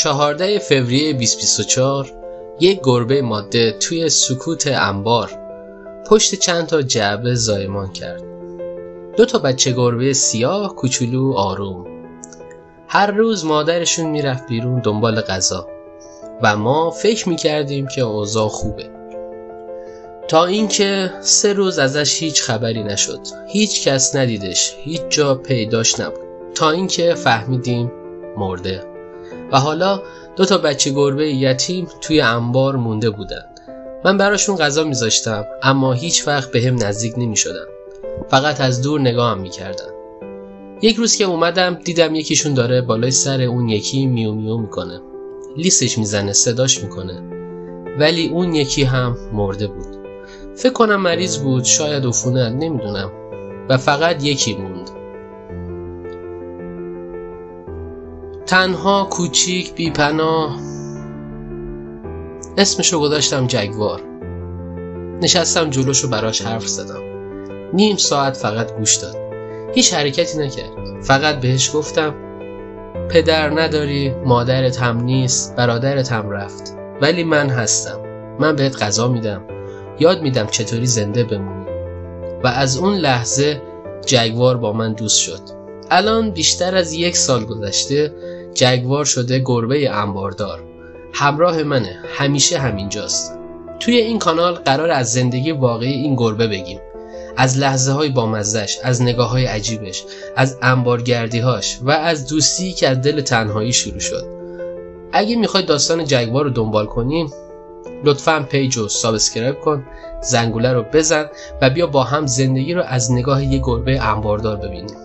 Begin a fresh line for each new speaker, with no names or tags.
14 فوریه 2024 یک گربه ماده توی سکوت انبار پشت چند تا جعبه زایمان کرد. 2 بچه گربه سیاه کوچولو آروم. هر روز مادرشون میرفت بیرون دنبال غذا و ما فکر میکردیم که اوضاع خوبه. تا اینکه 3 روز ازش هیچ خبری نشد. هیچ کس ندیدش، هیچ جا پیداش نبود. تا اینکه فهمیدیم مرده. و حالا 2 بچه گربه یتیم توی انبار مونده بودن. من براشون غذا میذاشتم اما هیچ وقت بهم نزدیک نمیشدن. فقط از دور نگاهم میکردن. یک روز که اومدم دیدم یکیشون داره بالای سر اون یکی میو میو میکنه. لیسش میزنه، صداش میکنه. ولی اون یکی هم مرده بود. فکر کنم مریض بود، شاید عفونت، نمیدونم. و فقط یکی موند. تنها، کوچیک، بی‌پناه. اسمشو گذاشتم جگوار. نشستم جلوشو براش حرف زدم. نیم ساعت فقط گوش داد. هیچ حرکتی نکرد. فقط بهش گفتم پدر نداری، مادرت هم نیست، برادرت هم رفت. ولی من هستم. من بهت غذا میدم. یاد میدم چطوری زنده بمونی. و از اون لحظه جگوار با من دوست شد. الان بیشتر از 1 سال گذشته. جگوار شده گربه انباردار. همراه منه، همیشه همینجاست. توی این کانال قرار از زندگی واقعی این گربه بگیم. از لحظه های بامزه‌اش، از نگاه های عجیبش، از انبارگردی‌هاش و از دوستی که از دل تنهایی شروع شد. اگه میخوای داستان جگوار رو دنبال کنیم، لطفاً پیج رو سابسکرایب کن، زنگوله رو بزن و بیا با هم زندگی رو از نگاه یک گربه انباردار ببینیم.